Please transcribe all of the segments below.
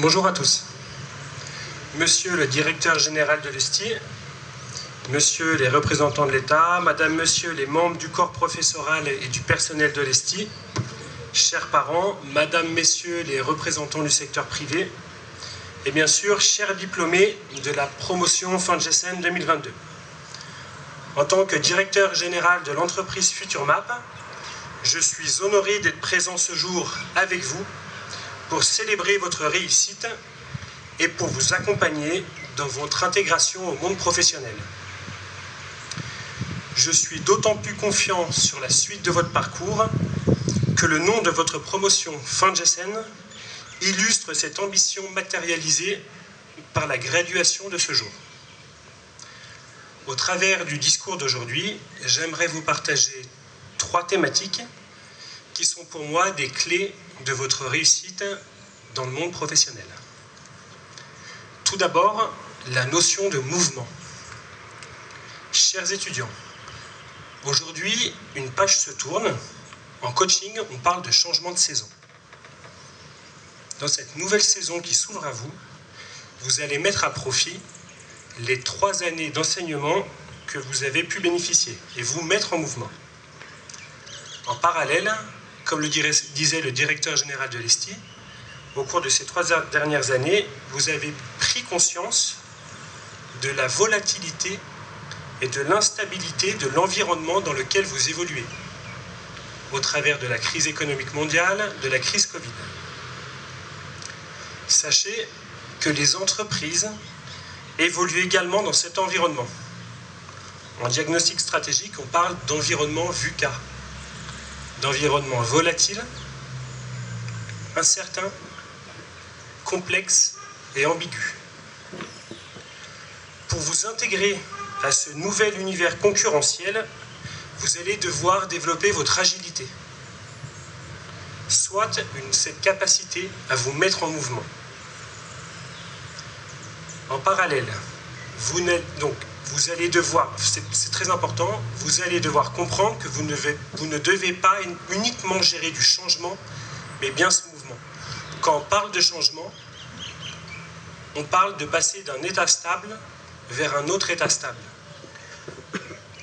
Bonjour à tous. Monsieur le directeur général de l'ESTI, Monsieur les représentants de l'État, Madame, Monsieur les membres du corps professoral et du personnel de l'ESTI, chers parents, Madame, Messieurs les représentants du secteur privé, et bien sûr, chers diplômés de la promotion fin de GSN 2022. En tant que directeur général de l'entreprise FuturMap, je suis honoré d'être présent ce jour avec vous pour célébrer votre réussite et pour vous accompagner dans votre intégration au monde professionnel. Je suis d'autant plus confiant sur la suite de votre parcours que le nom de votre promotion fin de GSN illustre cette ambition matérialisée par la graduation de ce jour. Au travers du discours d'aujourd'hui, j'aimerais vous partager 3 thématiques qui sont pour moi des clés de votre réussite dans le monde professionnel. Tout d'abord, la notion de mouvement. Chers étudiants, aujourd'hui, une page se tourne. En coaching, on parle de changement de saison. Dans cette nouvelle saison qui s'ouvre à vous, vous allez mettre à profit les 3 années d'enseignement que vous avez pu bénéficier et vous mettre en mouvement. En parallèle, comme le disait le directeur général de l'ESTI, au cours de ces 3 dernières années, vous avez pris conscience de la volatilité et de l'instabilité de l'environnement dans lequel vous évoluez, au travers de la crise économique mondiale, de la crise Covid. Sachez que les entreprises évoluent également dans cet environnement. En diagnostic stratégique, on parle d'environnement VUCA, d'environnement volatile, incertain, complexe et ambigu. Pour vous intégrer à ce nouvel univers concurrentiel, vous allez devoir développer votre agilité, soit cette capacité à vous mettre en mouvement. En parallèle, vous allez devoir, c'est très important, vous allez devoir comprendre que vous ne devez pas uniquement gérer du changement, mais bien ce mouvement. Quand on parle de changement, on parle de passer d'un état stable vers un autre état stable.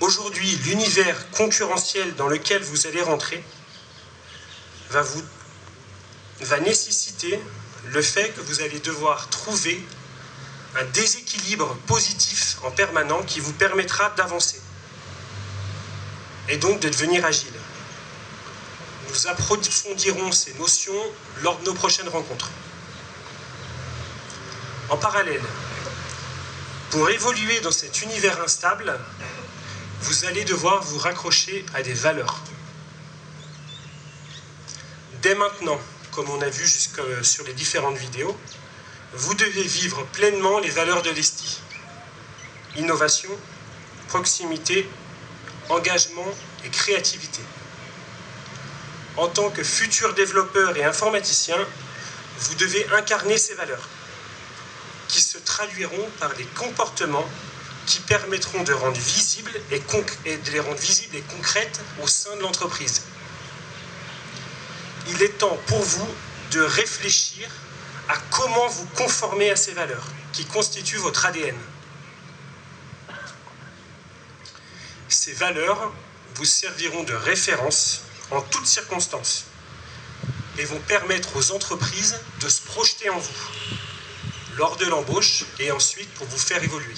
Aujourd'hui, l'univers concurrentiel dans lequel vous allez rentrer va nécessiter le fait que vous allez devoir trouver un déséquilibre positif en permanent qui vous permettra d'avancer et donc de devenir agile. Nous approfondirons ces notions lors de nos prochaines rencontres. En parallèle, pour évoluer dans cet univers instable, vous allez devoir vous raccrocher à des valeurs. Dès maintenant, comme on a vu sur les différentes vidéos, vous devez vivre pleinement les valeurs de l'ESTI. Innovation, proximité, engagement et créativité. En tant que futur développeur et informaticien, vous devez incarner ces valeurs, qui se traduiront par des comportements qui permettront de rendre visibles de les rendre visibles et concrètes au sein de l'entreprise. Il est temps pour vous de réfléchir à comment vous conformer à ces valeurs qui constituent votre ADN. Ces valeurs vous serviront de référence en toutes circonstances et vont permettre aux entreprises de se projeter en vous lors de l'embauche et ensuite pour vous faire évoluer.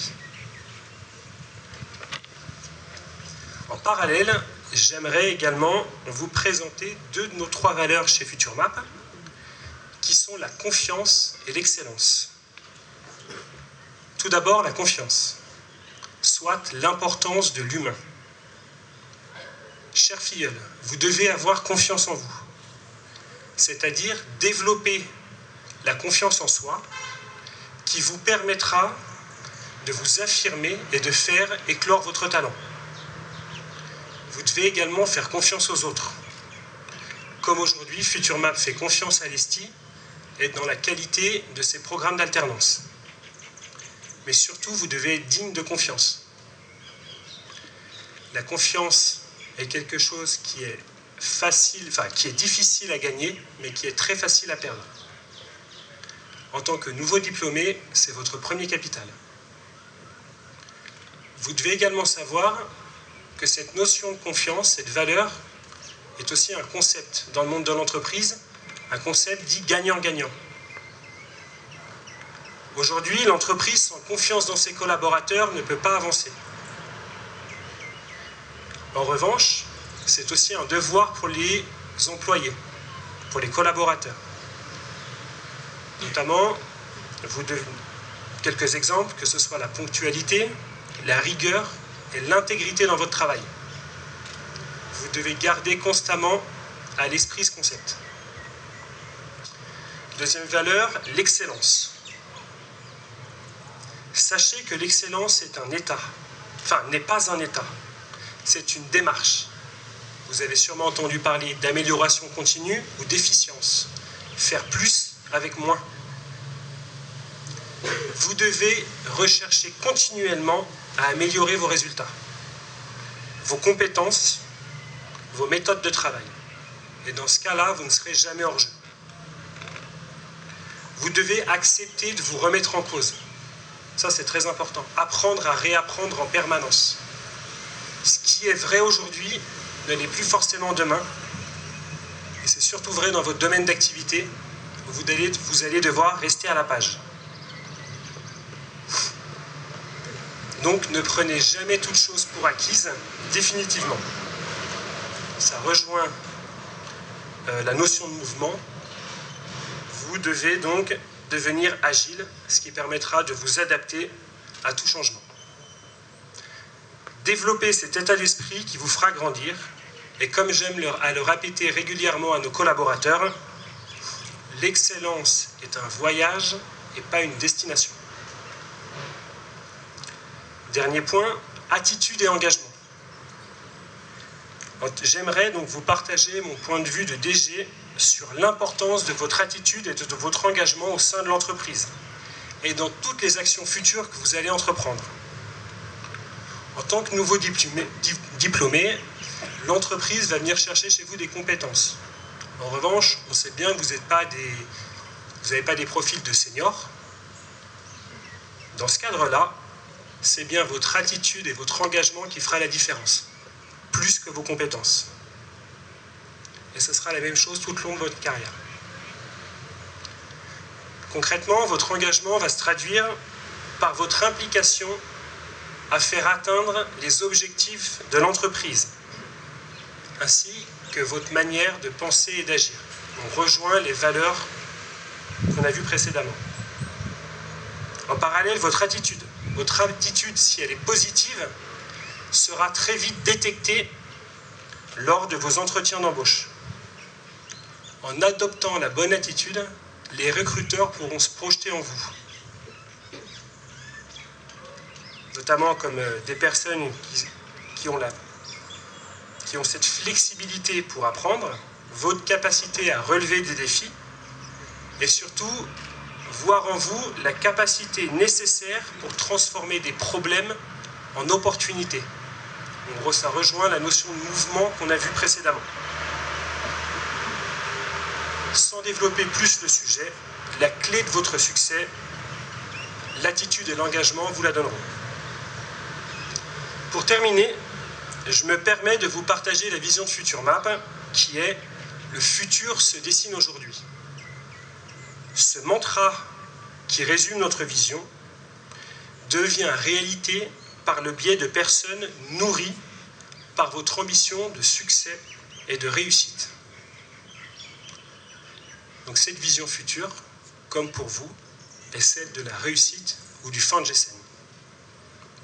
En parallèle, j'aimerais également vous présenter 2 de nos 3 valeurs chez FuturMap, qui sont la confiance et l'excellence. Tout d'abord, la confiance, soit l'importance de l'humain. Chers filleuls, vous devez avoir confiance en vous, c'est-à-dire développer la confiance en soi qui vous permettra de vous affirmer et de faire éclore votre talent. Vous devez également faire confiance aux autres. Comme aujourd'hui, FuturMap fait confiance à l'ESTI et dans la qualité de ses programmes d'alternance. Mais surtout, vous devez être digne de confiance. La confiance est quelque chose qui est difficile à gagner, mais qui est très facile à perdre. En tant que nouveau diplômé, c'est votre premier capital. Vous devez également savoir que cette notion de confiance, cette valeur, est aussi un concept dans le monde de l'entreprise, un concept dit gagnant-gagnant. Aujourd'hui, l'entreprise sans confiance dans ses collaborateurs ne peut pas avancer. En revanche, c'est aussi un devoir pour les employés, pour les collaborateurs. Notamment, quelques exemples, que ce soit la ponctualité, la rigueur et l'intégrité dans votre travail. Vous devez garder constamment à l'esprit ce concept. Deuxième valeur, l'excellence. Sachez que l'excellence est un état, enfin n'est pas un état, c'est une démarche. Vous avez sûrement entendu parler d'amélioration continue ou d'efficience, faire plus avec moins. Vous devez rechercher continuellement à améliorer vos résultats, vos compétences, vos méthodes de travail. Et dans ce cas-là, vous ne serez jamais hors jeu. Vous devez accepter de vous remettre en cause. Ça, c'est très important. Apprendre à réapprendre en permanence. Ce qui est vrai aujourd'hui ne l'est plus forcément demain. Et c'est surtout vrai dans votre domaine d'activité où vous allez devoir rester à la page. Donc, ne prenez jamais toute chose pour acquise, définitivement. Ça rejoint la notion de mouvement. Vous devez donc devenir agile, ce qui permettra de vous adapter à tout changement. Développez cet état d'esprit qui vous fera grandir, et comme j'aime à le répéter régulièrement à nos collaborateurs, l'excellence est un voyage et pas une destination. Dernier point, attitude et engagement. J'aimerais donc vous partager mon point de vue de DG sur l'importance de votre attitude et de votre engagement au sein de l'entreprise et dans toutes les actions futures que vous allez entreprendre. En tant que nouveau diplômé, l'entreprise va venir chercher chez vous des compétences. En revanche, on sait bien que vous n'avez pas des profils de seniors. Dans ce cadre-là, c'est bien votre attitude et votre engagement qui fera la différence, plus que vos compétences. Et ce sera la même chose tout au long de votre carrière. Concrètement, votre engagement va se traduire par votre implication à faire atteindre les objectifs de l'entreprise, ainsi que votre manière de penser et d'agir. On rejoint les valeurs qu'on a vues précédemment. En parallèle, votre attitude, si elle est positive, sera très vite détectée lors de vos entretiens d'embauche. En adoptant la bonne attitude, les recruteurs pourront se projeter en vous. Notamment comme des personnes qui ont cette flexibilité pour apprendre, votre capacité à relever des défis, et surtout voir en vous la capacité nécessaire pour transformer des problèmes en opportunités. En gros, ça rejoint la notion de mouvement qu'on a vu précédemment. Sans développer plus le sujet, la clé de votre succès, l'attitude et l'engagement vous la donneront. Pour terminer, je me permets de vous partager la vision de FuturMap, qui est « Le futur se dessine aujourd'hui ». Ce mantra qui résume notre vision devient réalité par le biais de personnes nourries par votre ambition de succès et de réussite. Donc cette vision future, comme pour vous, est celle de la réussite ou du Fanjesen.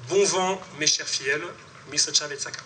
Bon vent, mes chers fidèles, Mr. Chavetsaka.